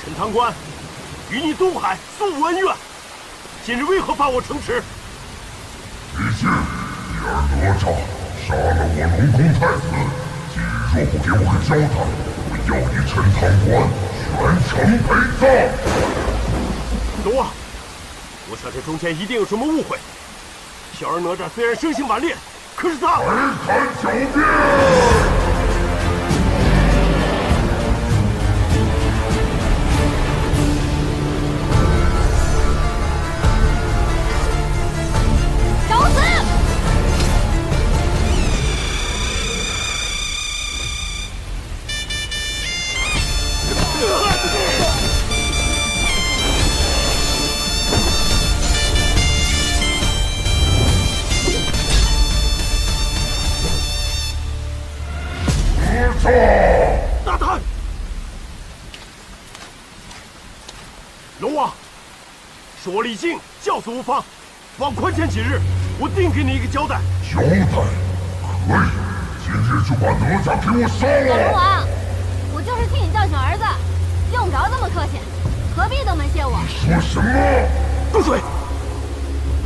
陈堂官，与你东海素无恩怨，今日为何犯我城池？毕竟你儿哪吒杀了我龙宫太子，今日若不给我个交代，我要你陈堂官全城陪葬。龙王，我想这中间一定有什么误会。小儿哪吒虽然生性顽劣，可是他……还敢狡辩！大胆！龙王，是我李靖教唆无方，望宽限几日，我定给你一个交代。交代？可以，今日就把哪吒给我杀了！龙王，我就是替你教训儿子，用不着这么客气，何必登门谢我？你说什么？住嘴！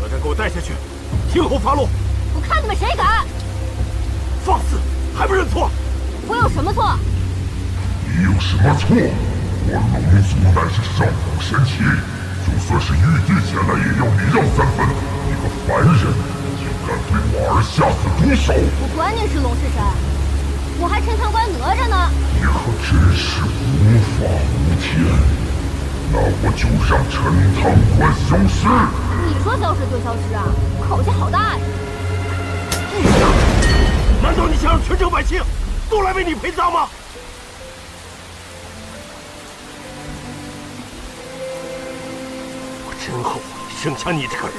哪吒给我带下去，听候发落。我看你们谁敢！放肆，还不认错？我有什么错？你有什么错？我龙族乃是上古神奇，就算是玉帝前来，也要礼让3分。你个凡人，竟敢对我儿下此毒手！我管你是龙是神，我还陈堂官哪吒呢！你可真是无法无天！那我就让陈堂官消失。你说消失就消失啊？口气好大呀！难道你想让全城百姓都来为你陪葬吗？我真后悔生下你这个儿子。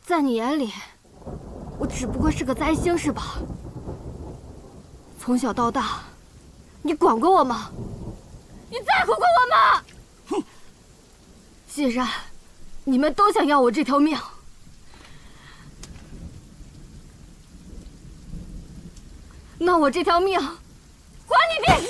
在你眼里，我只不过是个灾星是吧？从小到大，你管过我吗？你在乎过我吗？哼！既然你们都想要我这条命，那我这条命，管你便是。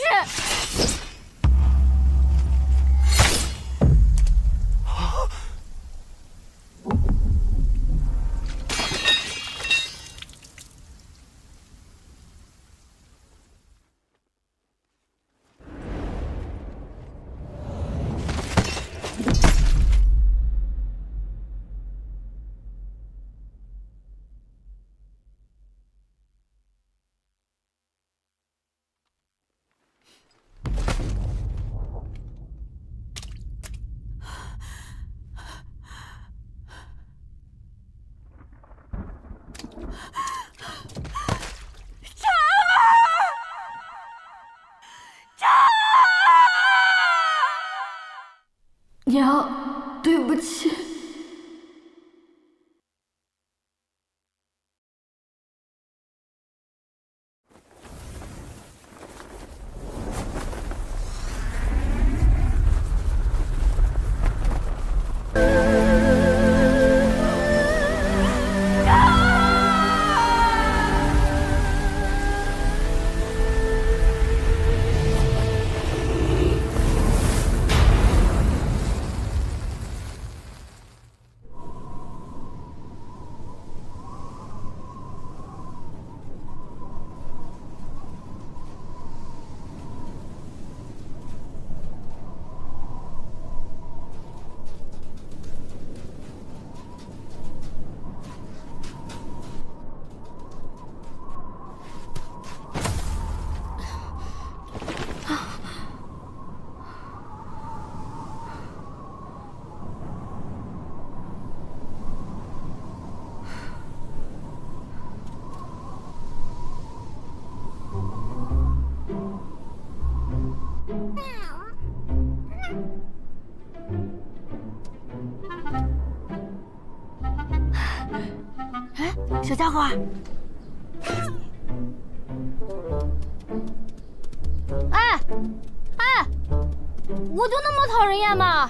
娘，对不起。哎，小家伙，哎，我就那么讨人厌吗？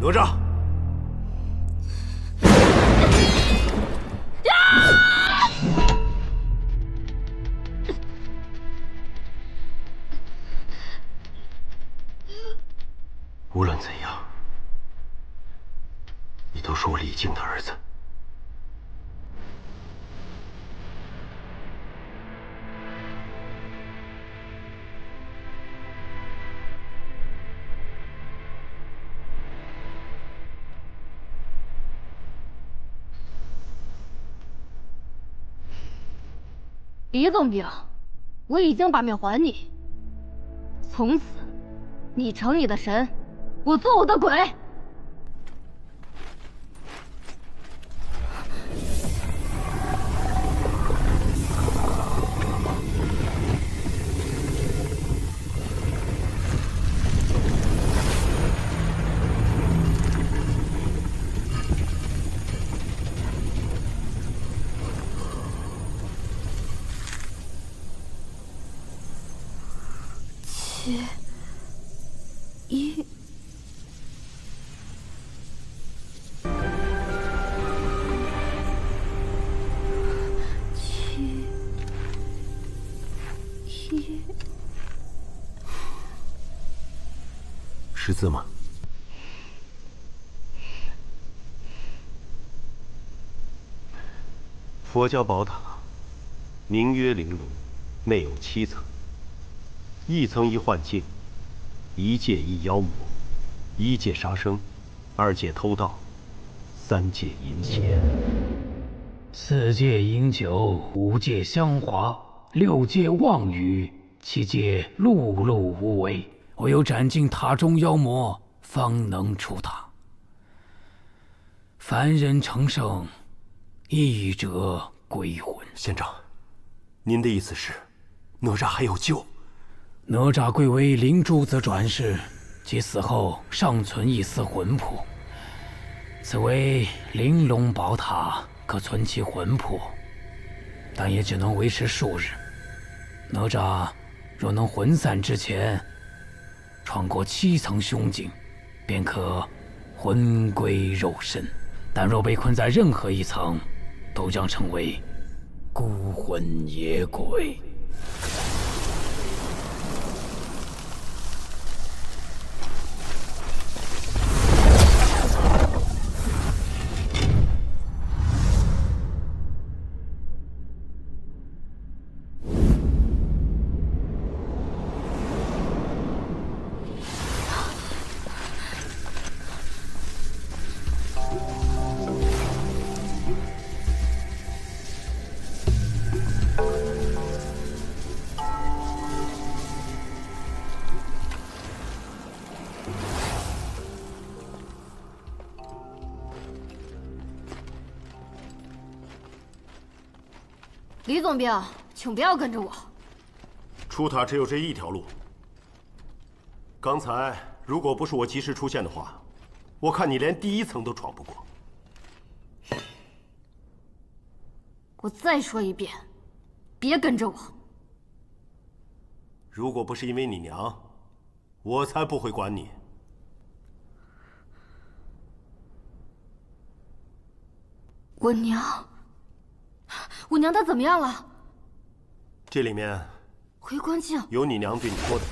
哪吒！无论怎样，你都是我李靖的儿子。李总兵，我已经把命还你，从此你成你的神，我做我的鬼。7、1。识字吗？佛教宝塔，名曰玲珑，内有7层，一层一幻境，一界一妖魔，一界杀生，二界偷盗，三界淫邪，4界饮酒，5界香华，6界妄语，7界碌碌无为。唯有斩尽塔中妖魔，方能出塔。凡人成圣，一者归魂。县长，您的意思是，哪吒还有救？哪吒贵为灵珠子转世，其死后尚存一丝魂魄。此为玲珑宝塔，可存其魂魄，但也只能维持数日。哪吒若能魂散之前穿过7层凶境，便可魂归肉身；但若被困在任何一层，都将成为孤魂野鬼。李总兵，请不要跟着我。出塔只有这一条路。刚才如果不是我及时出现的话，我看你连第1层都闯不过。我再说一遍，别跟着我。如果不是因为你娘，我才不会管你。我娘她怎么样了？这里面回光镜有你娘对你说的。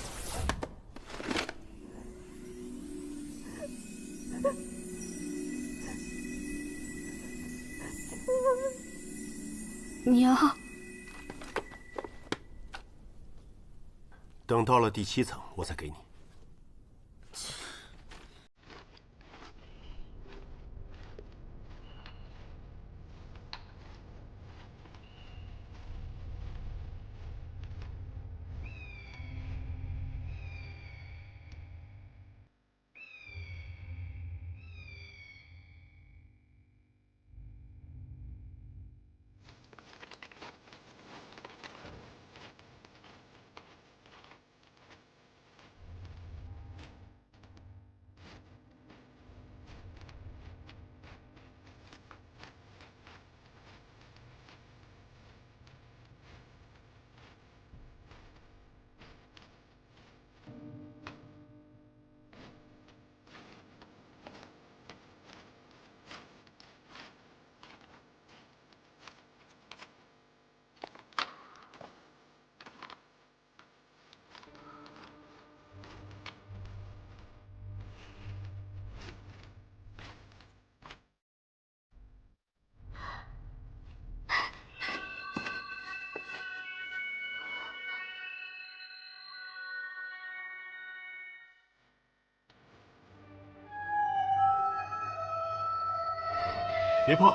娘，等到了第7层，我再给你。别碰！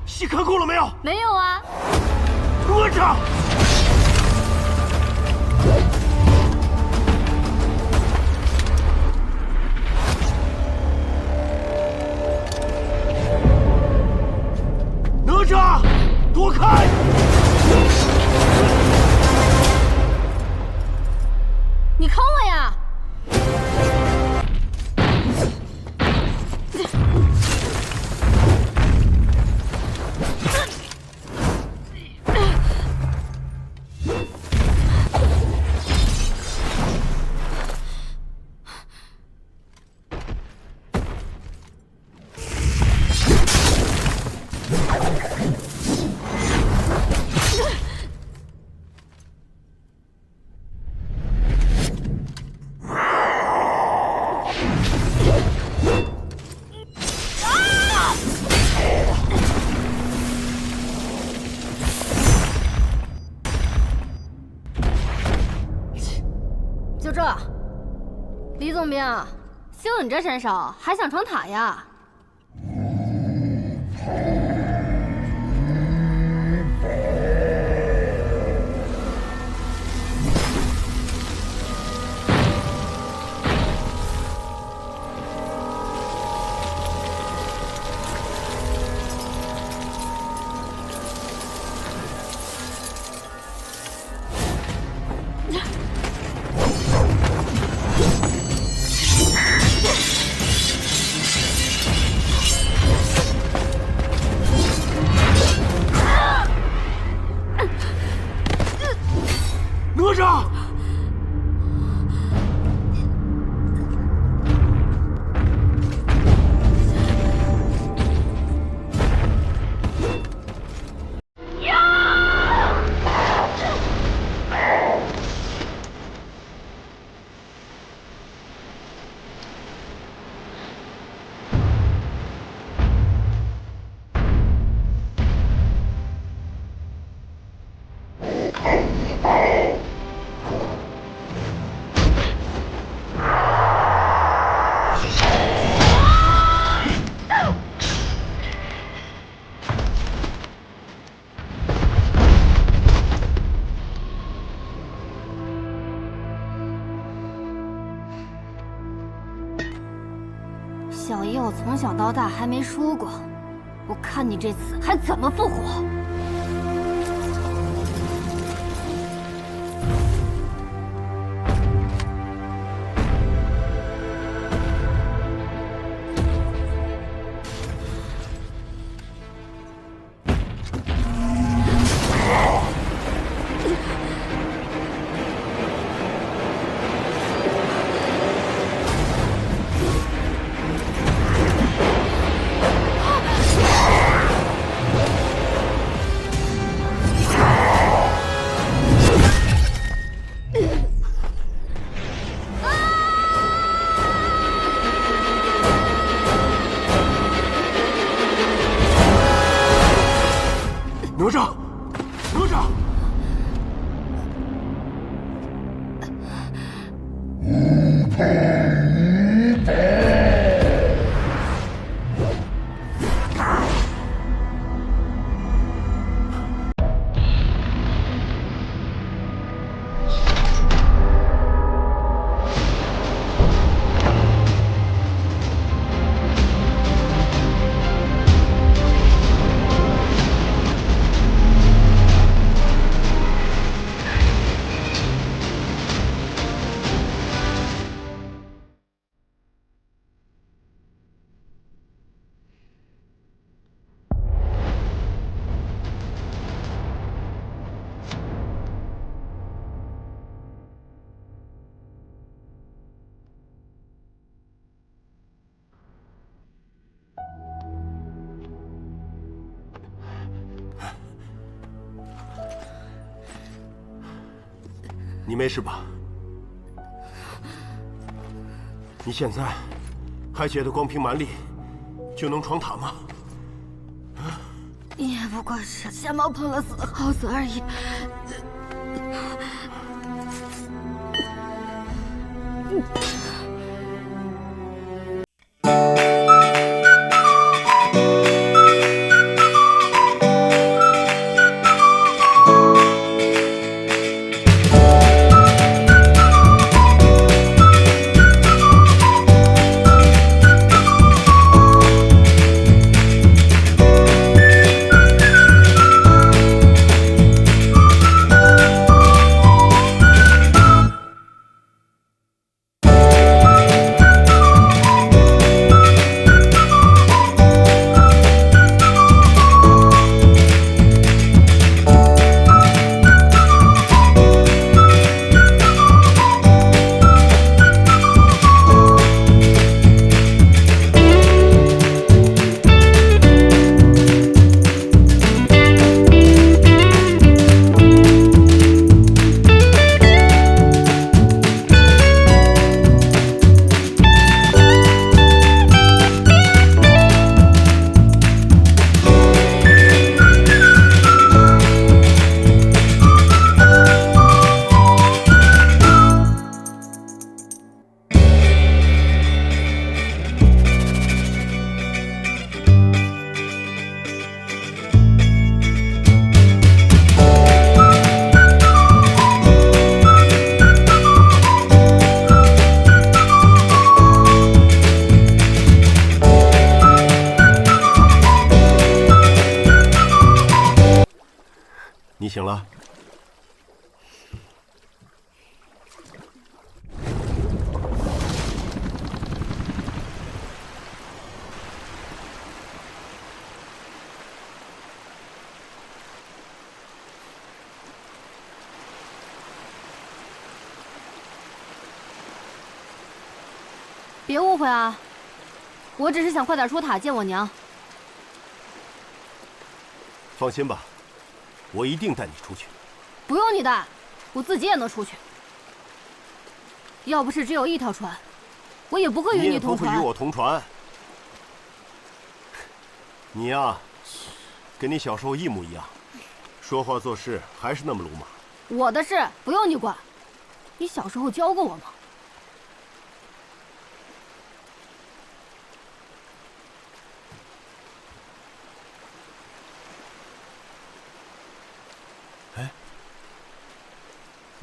细看过了没有？没有啊。哪吒！哪吒，躲开！你坑我呀！就这，李总兵，就你这身手，还想闯塔呀？哪吒！小爷我从小到大还没输过，我看你这次还怎么复活！你没事吧？你现在还觉得光凭蛮力就能闯塔吗？也不过是瞎猫碰了死的耗子而已。你醒了？别误会啊，我只是想快点出塔见我娘。放心吧，我一定带你出去。不用你带，我自己也能出去。要不是只有一条船，我也不会与你同船。你也不会与我同船。你呀，跟你小时候一模一样，说话做事还是那么鲁莽。我的事不用你管，你小时候教过我吗？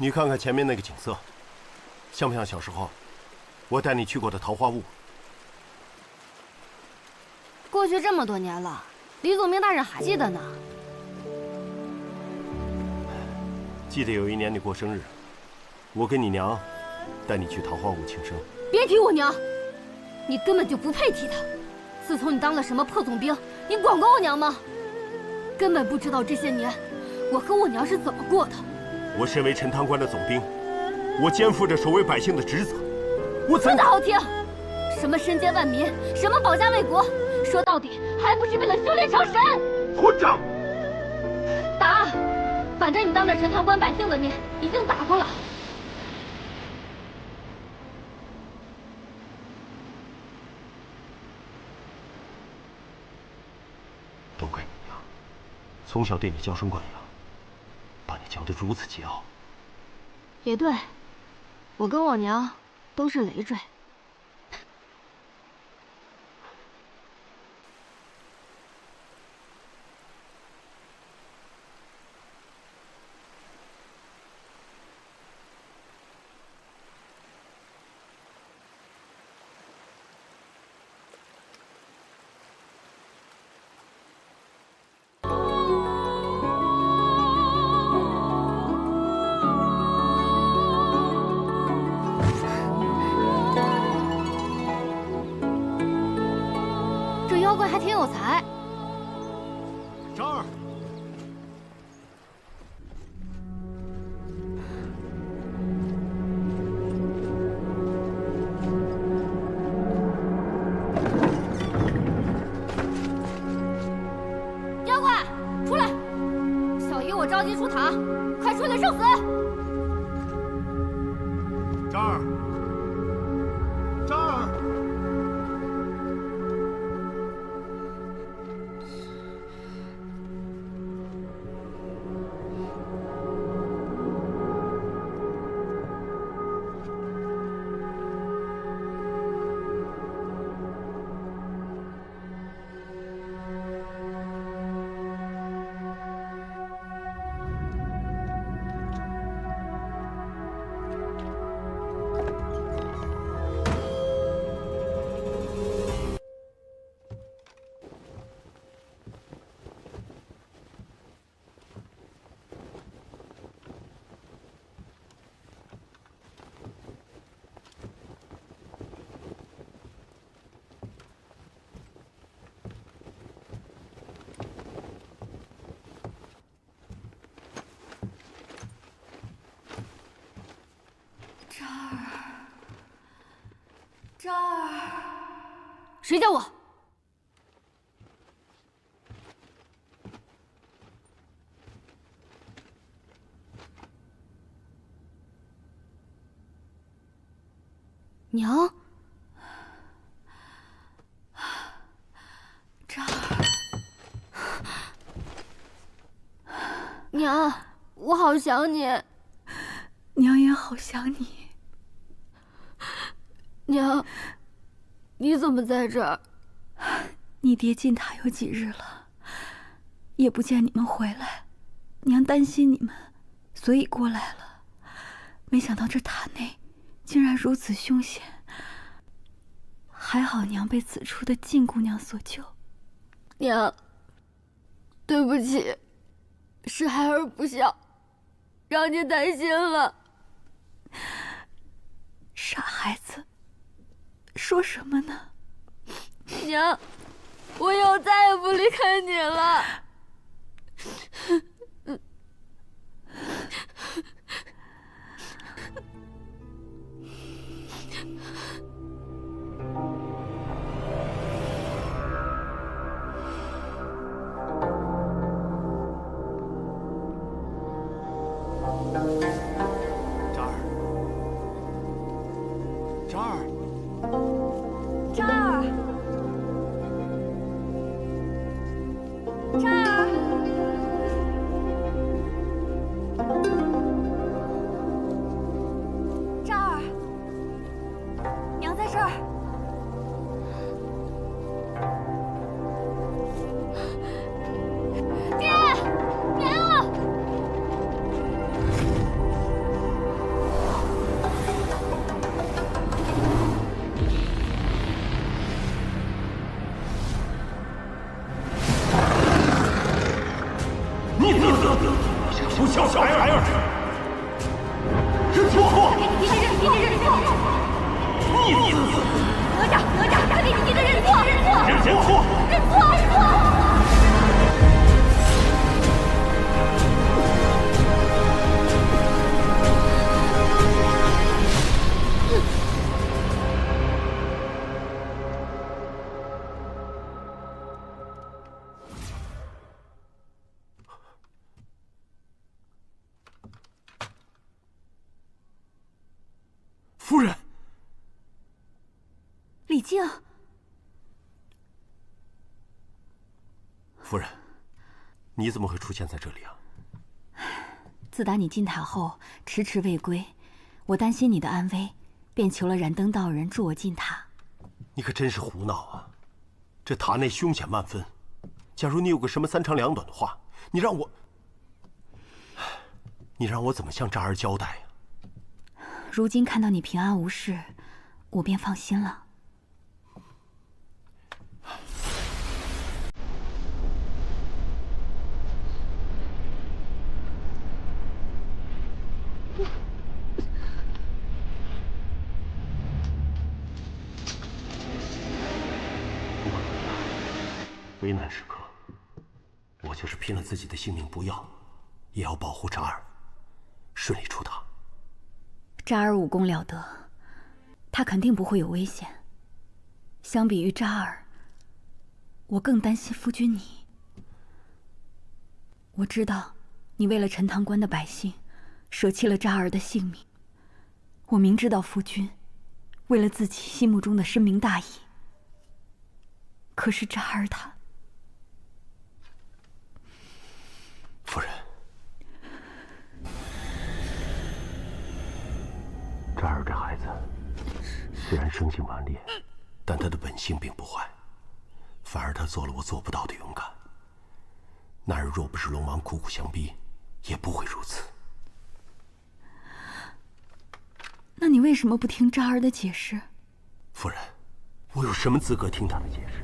你看看前面那个景色，像不像小时候我带你去过的桃花坞？过去这么多年了，李总兵大人还记得呢。记得有一年你过生日，我跟你娘带你去桃花坞庆生。别提我娘，你根本就不配提她。自从你当了什么破总兵，你管过我娘吗？根本不知道这些年我和我娘是怎么过的。我身为陈塘关的总兵，我肩负着守卫百姓的职责。我说的好听，什么身兼万民，什么保家卫国，说到底还不是为了修炼成神。混账！打！反正你当着陈塘关百姓的面已经打过了。都怪你娘，从小对你娇生惯养，把你教得如此桀骜。也对，我跟我娘都是累赘。妖怪还挺有才。这儿。妖怪，出来！小姨我着急出塔，快出来受死！渣儿，渣儿。 渣儿，谁叫我？娘，渣儿，娘，我好想你。娘也好想你。 娘，你怎么在这儿？你爹进塔有几日了，也不见你们回来，娘担心你们，所以过来了。没想到这塔内竟然如此凶险，还好娘被此处的静姑娘所救。娘，对不起，是孩儿不孝，让您担心了。傻孩子。 说什么呢？娘，我以后再也不离开你了。渣儿，渣儿。 渣儿，渣儿，渣儿，娘在这儿。爹，娘！不孝小孩儿，认错！爹认错！逆子！哪吒，快给你爹认错！认错！认错！ 夫人，李靖，夫人，你怎么会出现在这里啊？自打你进塔后迟迟未归，我担心你的安危，便求了燃灯道人助我进塔。你可真是胡闹啊！这塔内凶险万分，假如你有个什么三长两短的话，你让我怎么向渣儿交代呀？ 如今看到你平安无事，我便放心了。不管怎么样，危难时刻，我就是拼了自己的性命不要，也要保护渣儿顺利出塔。 渣儿武功了得，他肯定不会有危险。相比于渣儿，我更担心夫君你。我知道，你为了陈塘关的百姓，舍弃了渣儿的性命。我明知道夫君为了自己心目中的深明大义，可是扎儿他……夫人，扎儿这孩子虽然生性顽劣，但他的本性并不坏，反而他做了我做不到的勇敢。那日若不是龙王苦苦相逼，也不会如此。那你为什么不听扎儿的解释？夫人，我有什么资格听他的解释？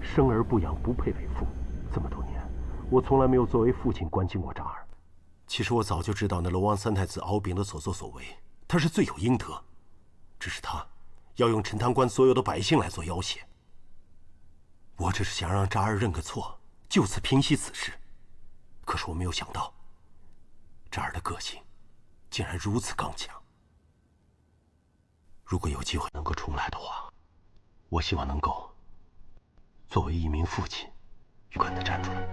生而不养，不配为父。这么多年，我从来没有作为父亲关心过扎儿。其实我早就知道那龙王三太子敖丙的所作所为，他是罪有应得。只是他要用陈塘关所有的百姓来做要挟。我只是想让扎儿认个错，就此平息此事。可是我没有想到，扎儿的个性竟然如此刚强。如果有机会能够重来的话，我希望能够作为一名父亲，勇敢地站出来。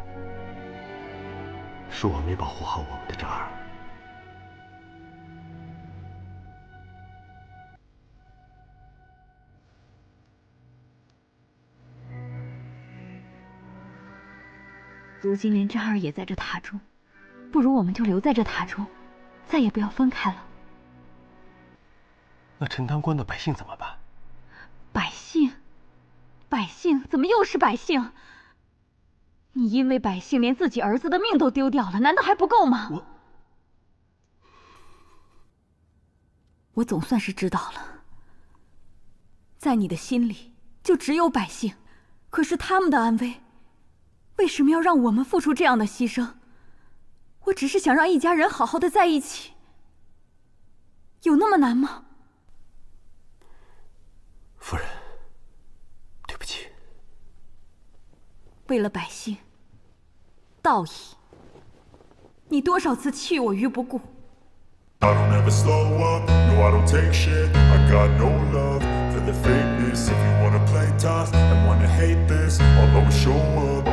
是我没保护好我们的扎儿。如今连扎儿也在这塔中，不如我们就留在这塔中，再也不要分开了。那陈塘关的百姓怎么办？百姓？百姓？怎么又是百姓？你因为百姓连自己儿子的命都丢掉了，难道还不够吗？我总算是知道了，在你的心里就只有百姓，可是他们的安危，为什么要让我们付出这样的牺牲？我只是想让一家人好好的在一起，有那么难吗？夫人，对不起。为了百姓，道义，你多少次弃我于不顾。I don't ever slow up, no I don't take shit. I got no love for the fakeness. If you wanna play tough and wanna hate this, I'll always show up.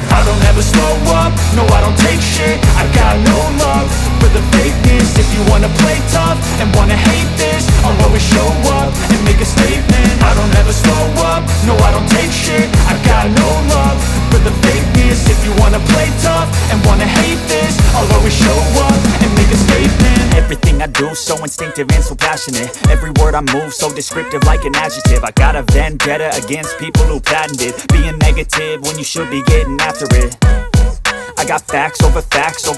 I don't ever slow up, no I don't take shit. I got no love for the fakeness. If you wanna play tough and wanna hate this, I'll always show up and make a statement. I don't ever slow up, no I don't take shit. I got no love for the fakeness. If you wanna play tough and wanna hate this, I'll always show up and make a statement. Everything I do so instinctive and so passionate. Every word I move so descriptive like an adjective. I got a vendetta against people who patented being negative when you should be getting after it. I got facts over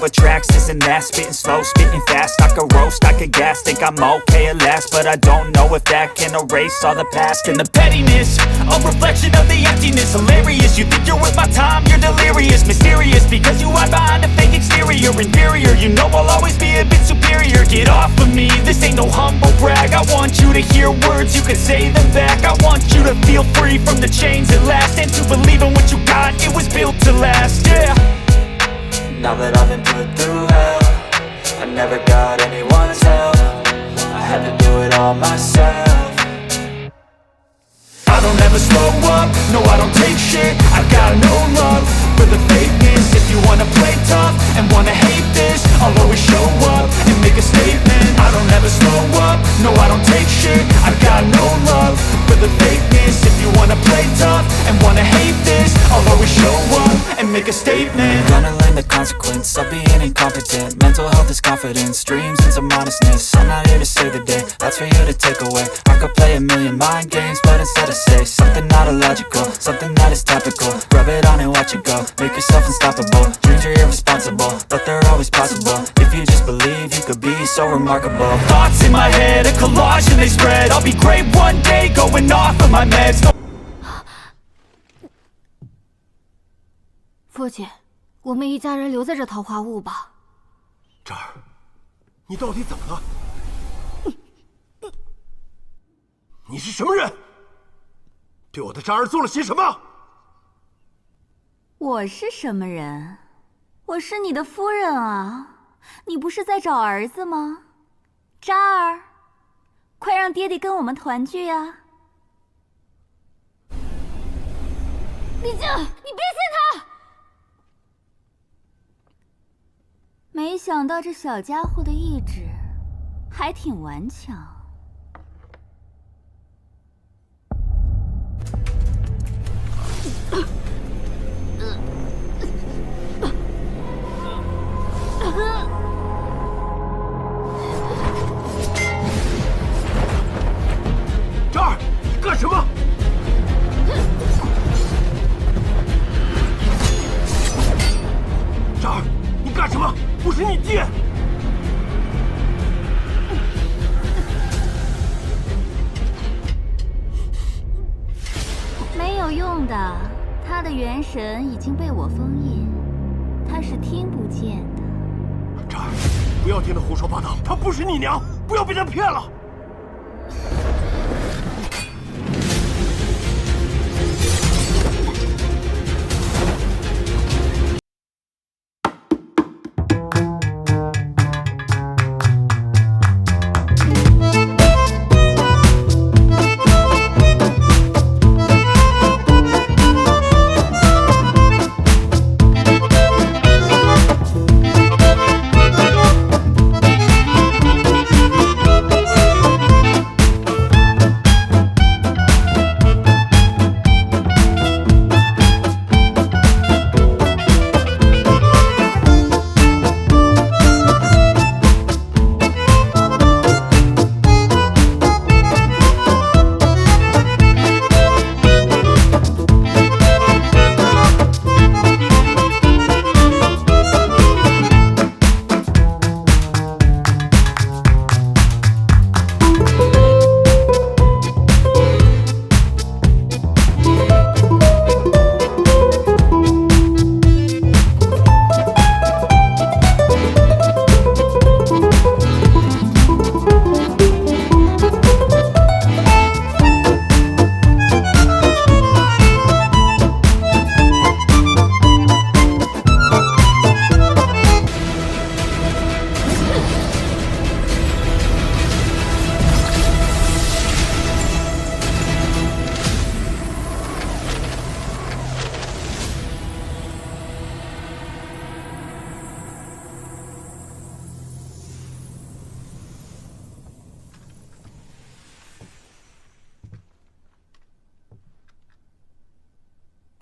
tracks, this and that. Spitting slow, spitting fast. I could roast, I could gas. Think I'm okay at last, but I don't know if that can erase all the past. And the pettiness, a reflection of the emptiness. Hilarious, you think you're worth my time, you're delirious. Mysterious, because you hide behind a fake exterior. Inferior, you know I'll always be a bit superior. Get off of me, this ain't no humble brag. I want you to hear words, you can say them back. I want you to feel free from the chains at last, and to believe in what you got, it was built to last, yeah. Now that I've been put through hell, I never got anyone's help. I had to do it all myself. I don't ever slow up, no I don't take shit. I got no love for the fakeness. If you wanna play tough and wanna hate this, I'll always show up and make a statement. I don't ever slow up, no I don't take shit. I got no love for the fakeness. If you wanna play tough and wanna hate this, I'll always show up and make a statement. Gonna learn the consequence of being incompetent. Mental health is confidence, dreams and some modestness. I'm not here to save the day, that's for you to take away. I could play a million mind games, but instead I say something not illogical, something that is topical. Rub it on and watch it go, make yourself unstoppable. Dreams are irresponsible, but they're always possible. If you just believe, you could be so remarkable. Thoughts in my head, a collage and they spread. I'll be great one day, going off of my meds. 父亲，我们一家人留在这桃花坞吧。扎儿，你到底怎么了？你是什么人？对我的扎儿做了些什么？我是什么人？我是你的夫人啊！你不是在找儿子吗？扎儿，快让爹爹跟我们团聚呀！李靖，你别信他！没想到这小家伙的意志还挺顽强。这儿，你干什么？这儿，你干什么？我是你爹。没有用的，他的元神已经被我封印，他是听不见的。这儿，不要听他胡说八道，她不是你娘，不要被他骗了。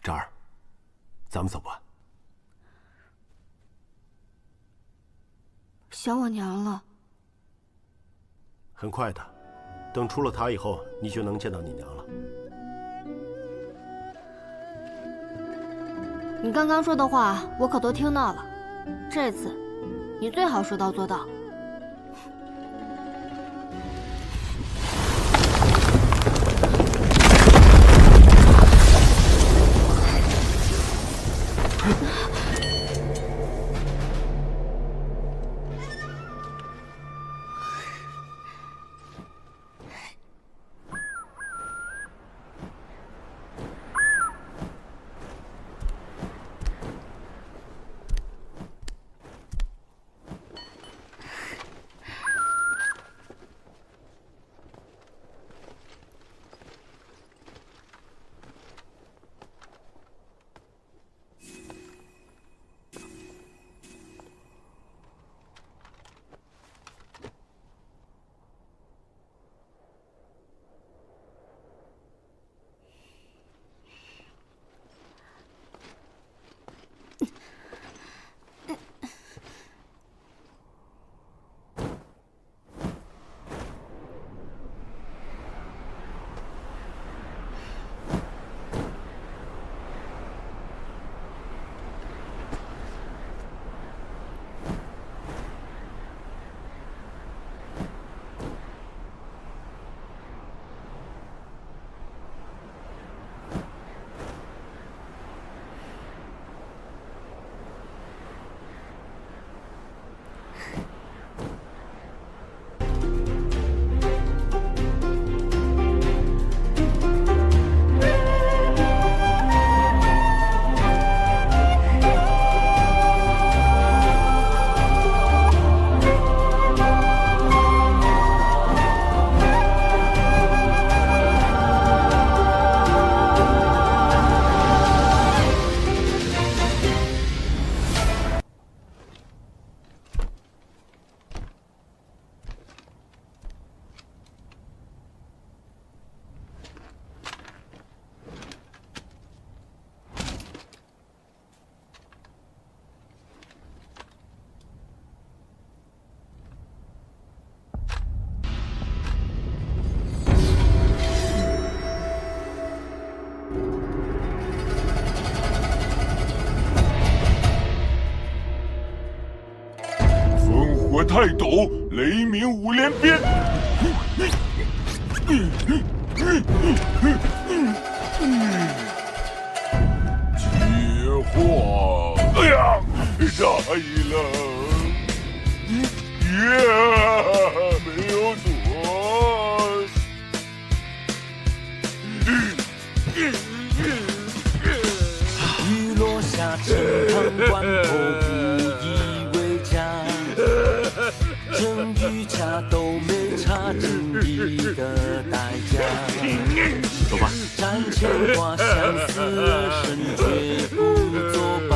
这儿，咱们走吧。想我娘了。很快的，等出了塔以后，你就能见到你娘了。你刚刚说的话，我可都听到了。这次，你最好说到做到。泰斗雷鸣五连鞭。接话！哎呀，大意了！没有错。雨落下，池塘关头不以为家。真与假都没差金币的代价。走吧。战前花相思而生，绝不作罢。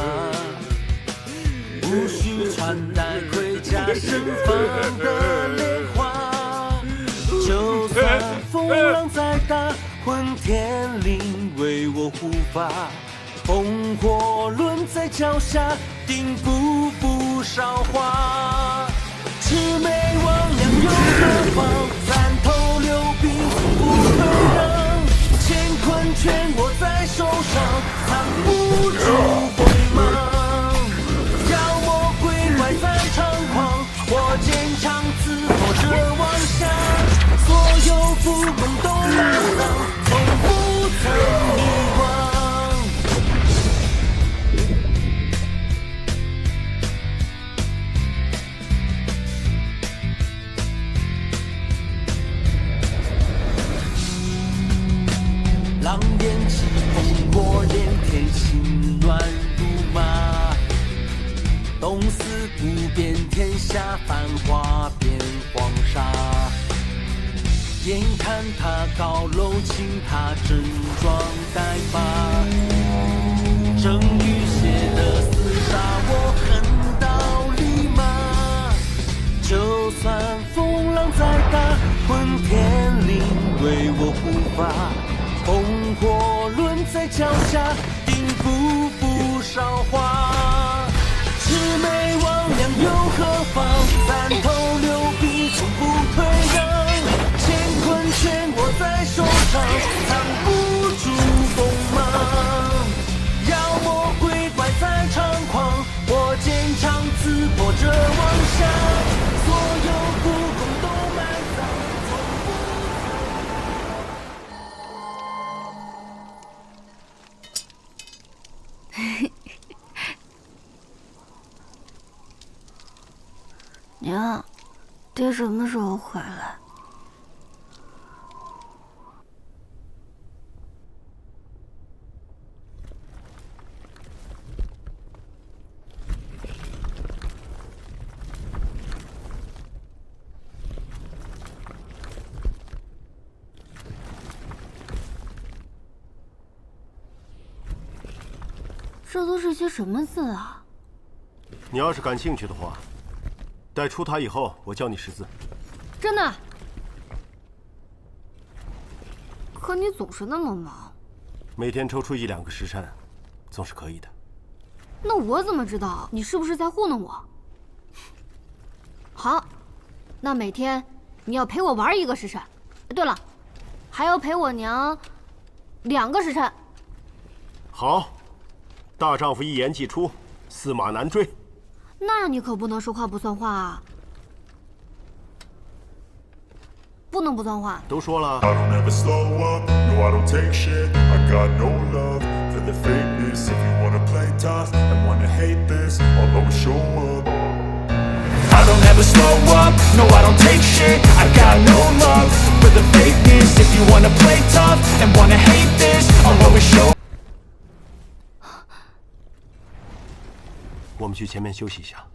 无需穿戴盔甲，盛放的莲花。就算风浪再大，混天绫为我护法。烽火轮在脚下，定不负韶华。魑魅魍魉又何妨？三头六臂从不退让。乾坤全握在手上，藏不住锋芒。妖魔鬼怪在猖狂，我坚强刺破这妄想。所有浮梦都难挡，从不曾遗忘。狼烟起，烽火连天，心乱如麻。东司不变天下，繁华变黄沙。眼看他高楼倾塌，整装待发。正与邪的厮杀，我横刀立马。就算风浪再大，混天绫为我护法。烽火轮在脚下，定不负韶华。魑魅魍魉又何妨？三头六臂从不退让。乾坤全握在手上，藏不住锋芒。妖魔鬼怪在猖狂，我坚强刺破这妄想。所有不公都埋葬，从不。娘，爹什么时候回来？这都是些什么字啊？你要是感兴趣的话，待出塔以后，我教你识字。真的？可你总是那么忙。每天抽出1-2个时辰，总是可以的。那我怎么知道你是不是在糊弄我？好，那每天你要陪我玩1个时辰。对了，还要陪我娘2个时辰。好，大丈夫一言既出，驷马难追。那你可不能说话不算话啊！不能不算话。都说了。I don't ever slow up, no I don't take shit. I got no love for the fakeness. If you wanna play tough and wanna hate this, I'll always show up. I don't ever slow up, no I don't take shit. I got no love for the fakeness. If you wanna play tough and wanna hate this, I'll always show up. 我们去前面休息一下。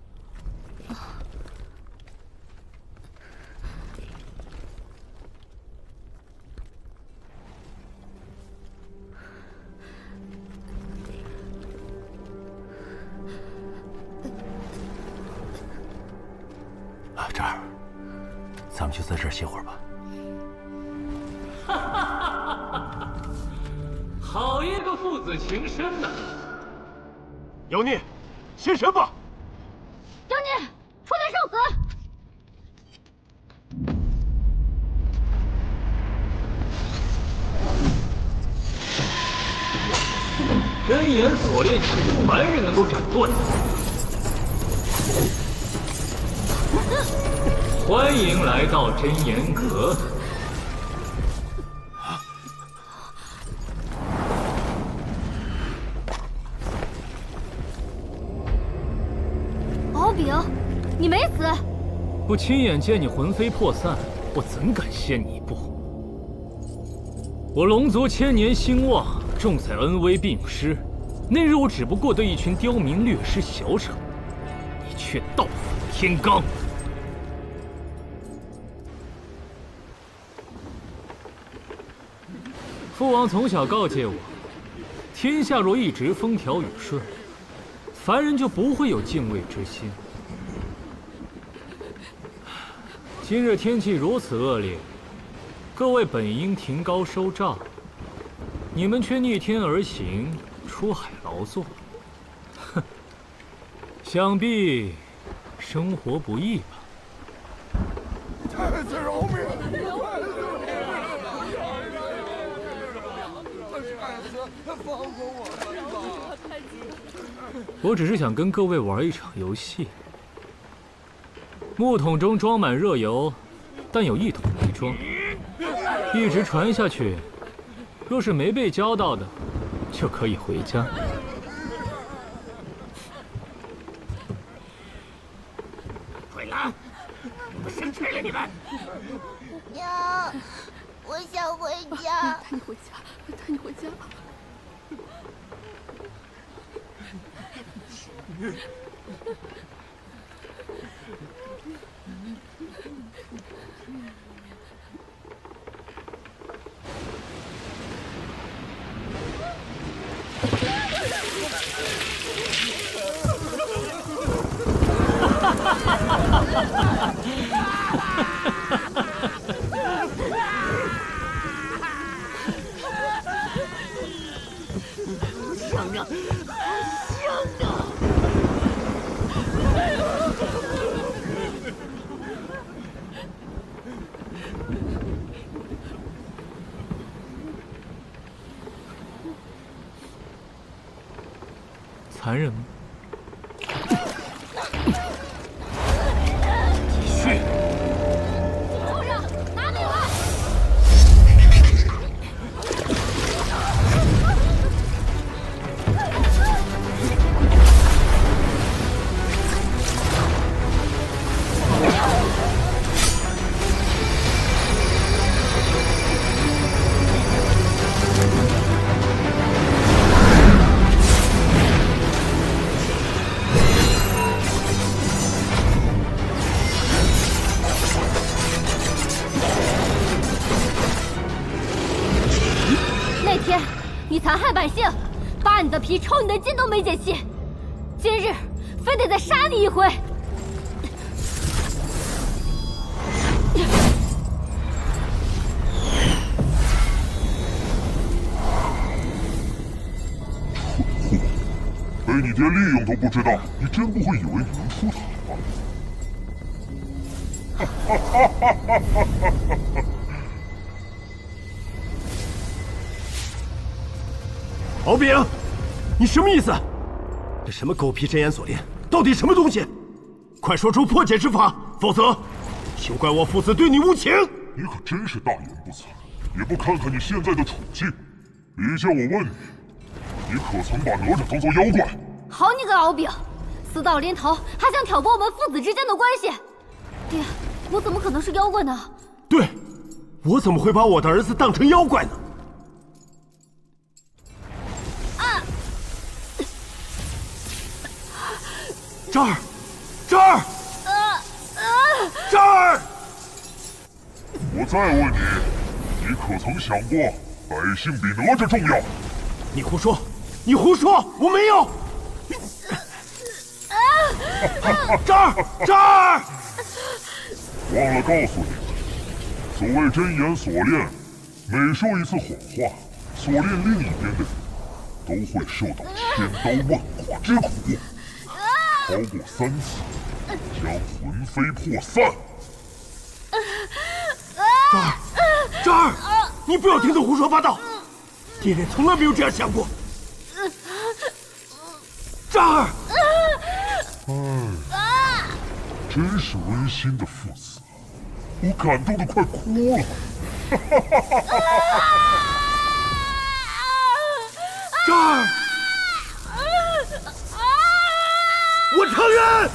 这儿，咱们就在这儿歇会儿吧。哈哈哈哈哈！好一个父子情深呐！妖孽，现身吧！妖孽，出来受死！真言锁链，凡人能够斩断。欢迎来到真言阁。敖丙，你没死。不亲眼见你魂飞魄散，我怎敢先你一步？我龙族千年兴旺，重在恩威并施。那日我只不过对一群刁民略施小惩，你却盗斧天罡。父王从小告诫我，天下若一直风调雨顺，凡人就不会有敬畏之心。今日天气如此恶劣，各位本应停高收帐，你们却逆天而行，出海劳作。哼，想必生活不易吧？太子饶命！放过我吧！我只是想跟各位玩一场游戏。木桶中装满热油，但有一桶没装，一直传下去，若是没被浇到的，就可以回家。鬼狼，我生气了你们！娘，我想回家。带你回家，带你回家。残忍吗？继续！畜生，拿命来！那天你残害百姓，扒你的皮抽你的筋都没解气，今日非得再杀你一回。被你爹利用都不知道，你真不会以为你能出塔吗？敖丙，你什么意思？这什么狗皮真言锁链，到底什么东西？快说出破解之法，否则休怪我父子对你无情！你可真是大言不惭，也不看看你现在的处境。别叫我问你，你可曾把哪吒当作妖怪？好你个敖丙，死到临头还想挑拨我们父子之间的关系！爹，我怎么可能是妖怪呢？对，我怎么会把我的儿子当成妖怪呢？这儿，这儿，这儿！我再问你，你可曾想过，百姓比哪吒重要？你胡说！你胡说！我没有！这儿，这儿！忘了告诉你们，所谓真言锁链，每说一次谎话，锁链另一边的人都会受到千刀万剐之苦。超过3次，将魂飞魄散。这儿，你不要听他胡说八道，爹爹从来没有这样想过。这儿，这真是温馨的父子，我感动得快哭了。这儿，我承认。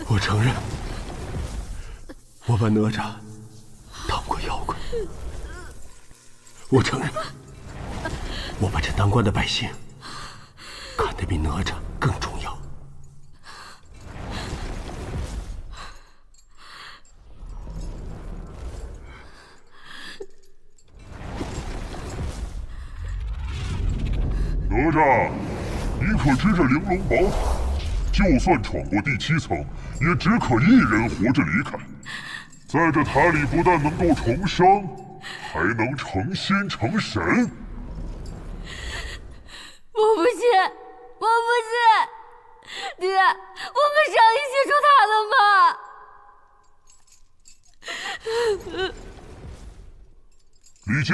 我承认，我把哪吒当过妖怪。我承认，我把陈塘关的百姓看得比哪吒更重要。哪吒，你可知这玲珑宝塔，就算闯过第7层，也只可1人活着离开。在这塔里，不但能够重生，还能成仙成神。我不信，我不信，爹，我们上一起出塔的吗？李靖，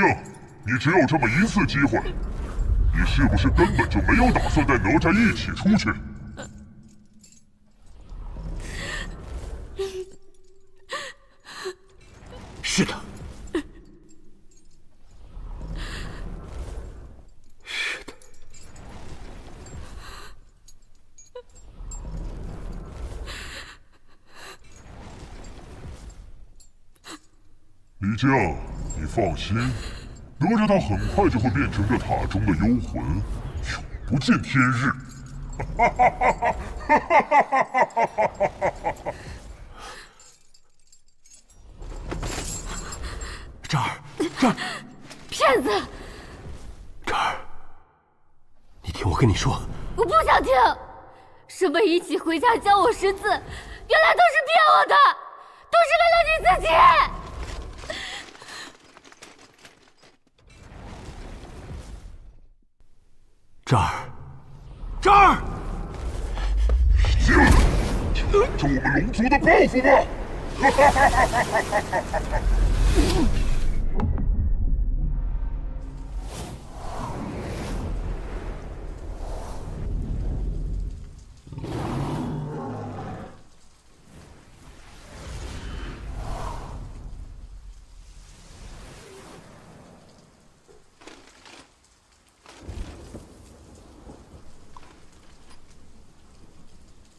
你只有这么一次机会，你是不是根本就没有打算带哪吒一起出去？是的，是的。李靖，你放心，哪吒他很快就会变成这塔中的幽魂，永不见天日。这儿，这儿，骗子！这儿，你听我跟你说，我不想听。什么一起回家教我识字，原来都是骗我的，都是为了你自己。这儿，这儿，这我们龙族的报复吧！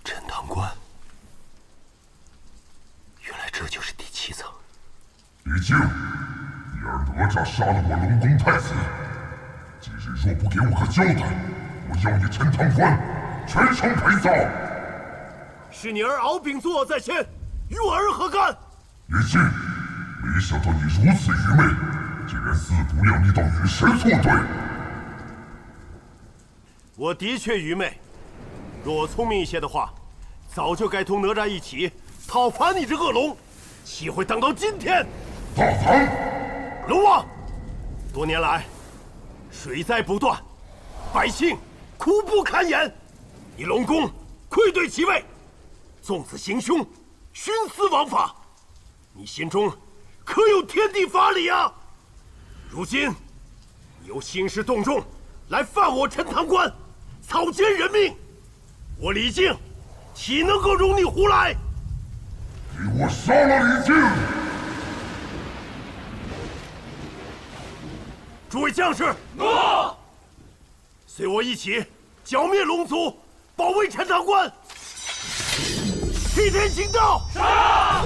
陈塘关，原来这就是第7层。李靖，你儿哪吒杀了我龙宫太子，今日若不给我个交代，我要你陈塘关全城陪葬。是你儿敖丙作恶在先，与我儿何干？李靖，没想到你如此愚昧，竟然自不量力到与神作对。我的确愚昧，若我聪明一些的话，早就该同哪吒一起讨伐你这恶龙，岂会等到今天？大胆！龙王，多年来水灾不断，百姓苦不堪言，你龙宫愧对其位，纵此行凶，徇私枉法，你心中可有天地法理啊？如今你又兴师动众来犯我陈塘关，草菅人命，我李靖岂能够容你胡来？给我杀了李靖！诸位将士，诺！随我一起剿灭龙族，保卫陈塘关。替天行道！杀！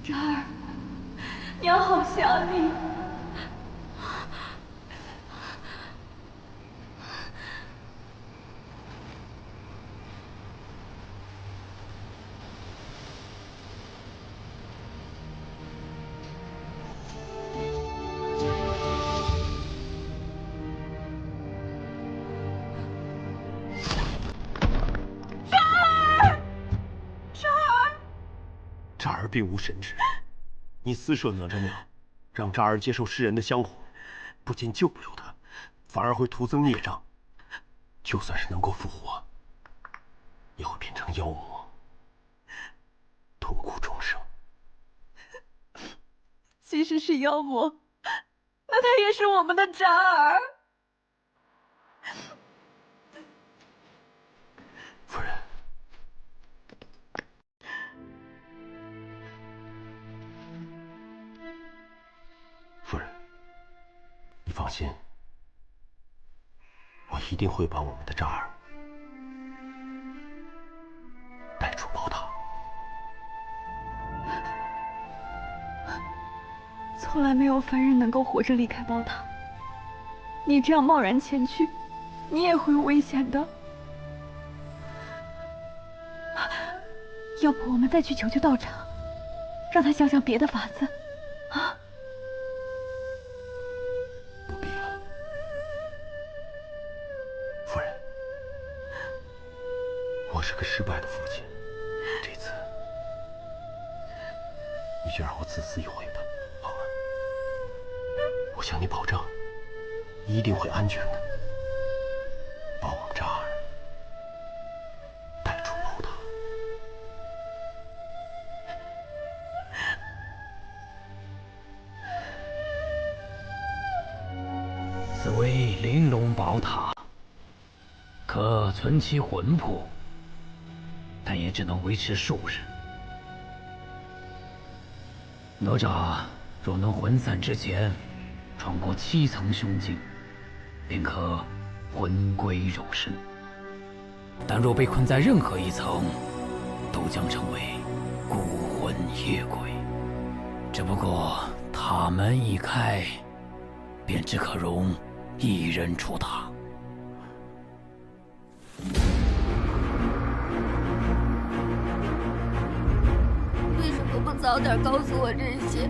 哲儿，娘好想你。儿并无神智，你私设哪吒庙，让渣儿接受世人的香火，不仅救不了他，反而会徒增孽障。就算是能够复活，也会变成妖魔，痛苦终生。即使是妖魔，那他也是我们的渣儿。夫人，夫人，你放心，我一定会把我们的渣儿带出宝塔。从来没有凡人能够活着离开宝塔，你这样贸然前去，你也会有危险的。要不我们再去求求道长，让他想想别的法子，啊？不必了，夫人，我是个失败的父亲，这次你就让我自私一回吧，好吗？我向你保证，一定会安全的，把我们渣儿带出宝塔。此为玲珑宝塔，可存其魂魄，但也只能维持数日。哪吒若能魂散之前穿过7层胸襟，便可魂归肉身；但若被困在任何一层，都将成为孤魂野鬼。只不过塔门一开，便只可容一人出塔。为什么不早点告诉我这些？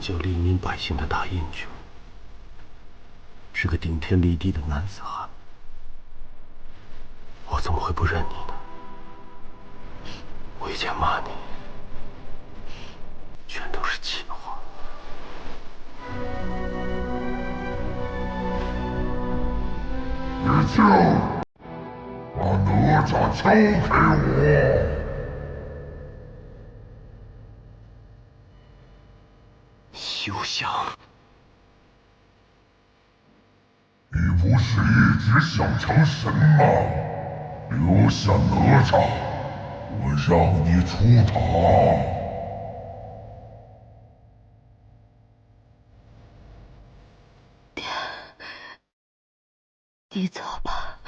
救黎民百姓的大英雄，是个顶天立地的男子汉，我怎么会不认你呢？我以前骂你，全都是气话。玉清，把哪吒交给我。休想！你不是一直想成神吗？留下哪吒，我让你出塔。你走吧，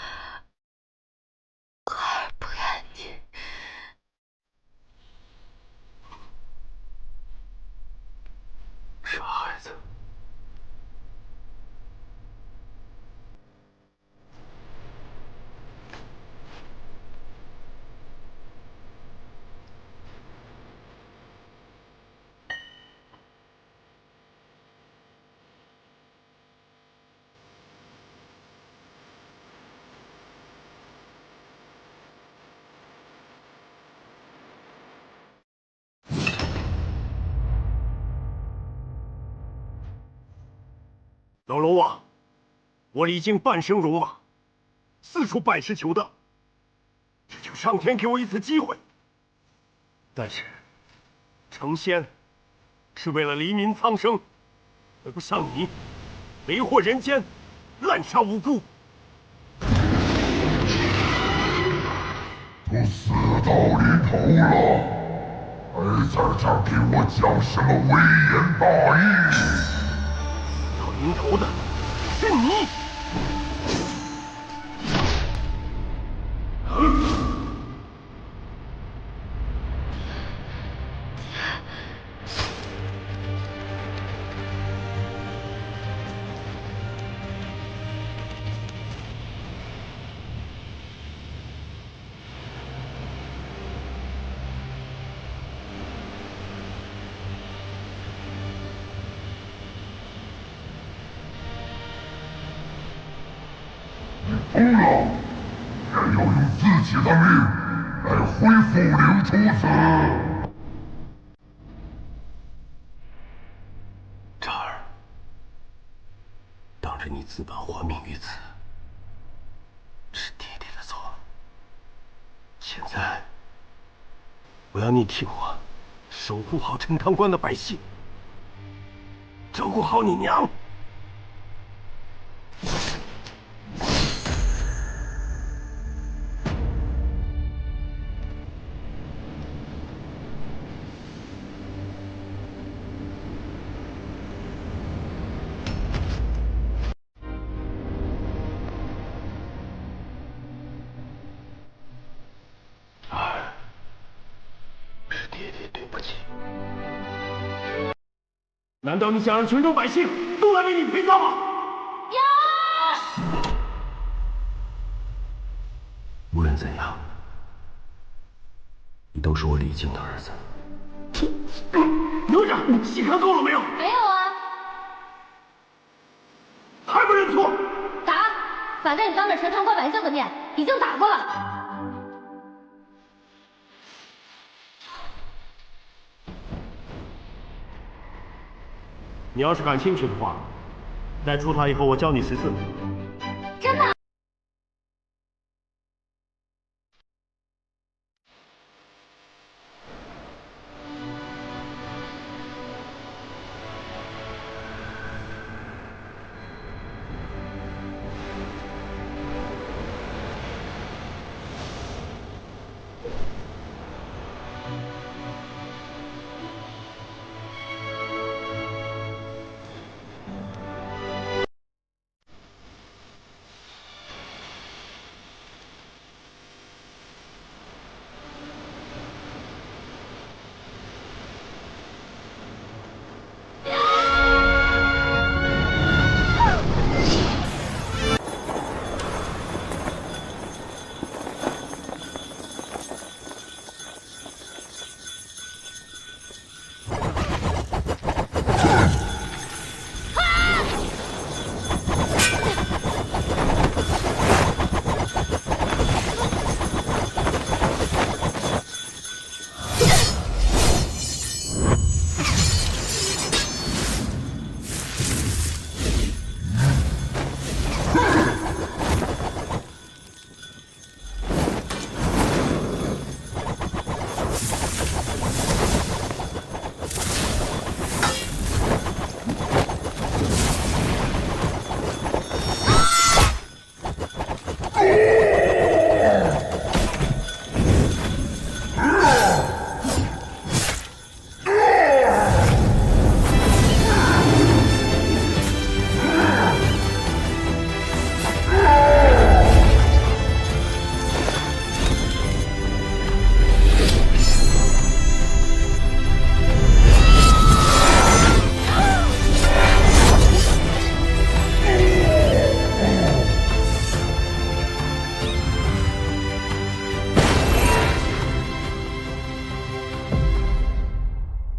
孩儿不愿意。傻孩子。老龙王，我历经半生戎马，四处拜师求道，只求上天给我一次机会。但是，成仙是为了黎民苍生，而不像你，为祸人间，滥杀无辜。都死到临头了，还在这儿给我讲什么微言大义？到临头的是你！疯了！也要用自己的命来恢复灵珠子。渣儿，当着你自把还命于此，是爹爹的错。现在，我要你替我守护好陈塘关的百姓，照顾好你娘。难道你想让群众百姓都来为你陪葬吗？无论怎样，你都是我李靖的儿子。哪吒，戏看够了没有？没有啊。还不认错？打！反正你当着陈塘关百姓的面已经打过了。你要是感兴趣的话，待出塔以后，我教你14。真的？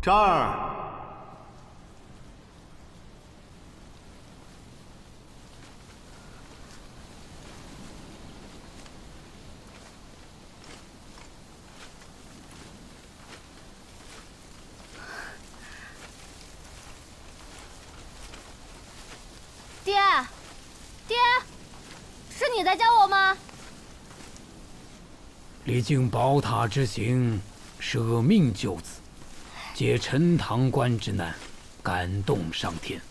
这儿。爹，爹，是你在叫我吗？历经宝塔之行，舍命救子，解陈塘关之难，感动上天。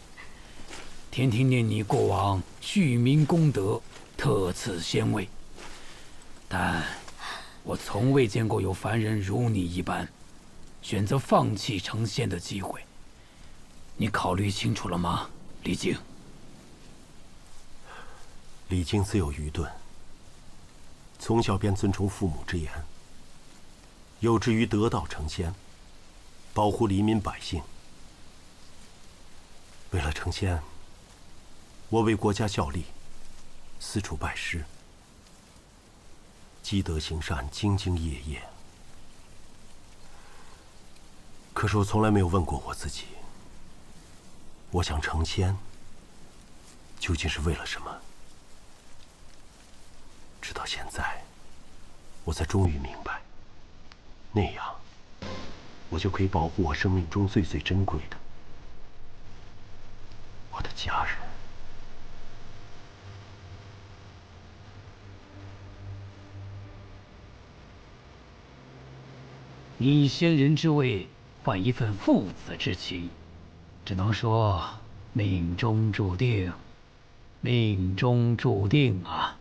天庭念你过往恤民功德，特赐仙位。但我从未见过有凡人如你一般，选择放弃成仙的机会。你考虑清楚了吗，李靖？李靖自有愚钝，从小便尊崇父母之言，有志于得道成仙，保护黎民百姓。为了成仙，我为国家效力，四处拜师，积德行善，兢兢业业。可是我从来没有问过我自己，我想成仙究竟是为了什么？直到现在，我才终于明白，那样，我就可以保护我生命中最最珍贵的我的家人。以仙人之位换一份父子之情，只能说命中注定，命中注定啊！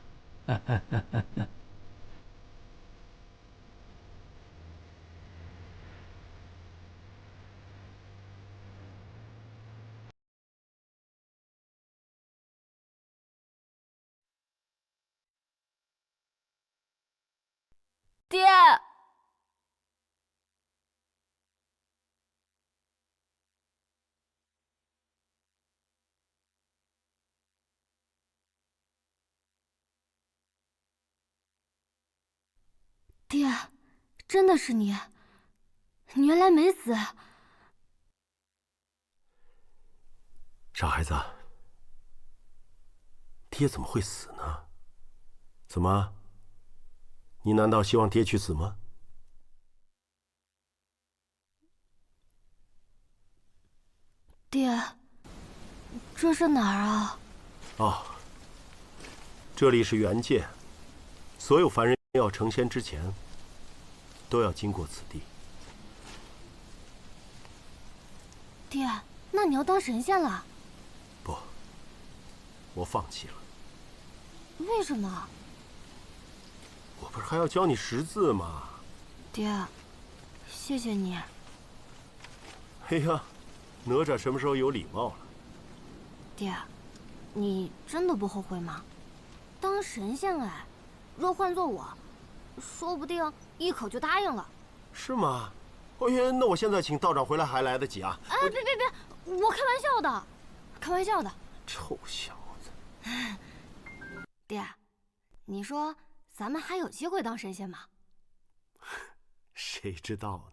爹，爹，真的是你，你原来没死。傻孩子，爹怎么会死呢？怎么？你难道希望爹去死吗？爹，这是哪儿啊？哦，这里是元界，所有凡人要成仙之前，都要经过此地。爹，那你要当神仙了？不，我放弃了。为什么？我不是还要教你识字吗？爹，谢谢你。哎呀，哪吒什么时候有礼貌了？爹，你真的不后悔吗？当神仙哎，若换做我，说不定一口就答应了。是吗？哎呀，那我现在请道长回来还来得及啊！哎，别，我开玩笑的，开玩笑的。臭小子！爹，你说咱们还有机会当神仙吗？谁知道呢？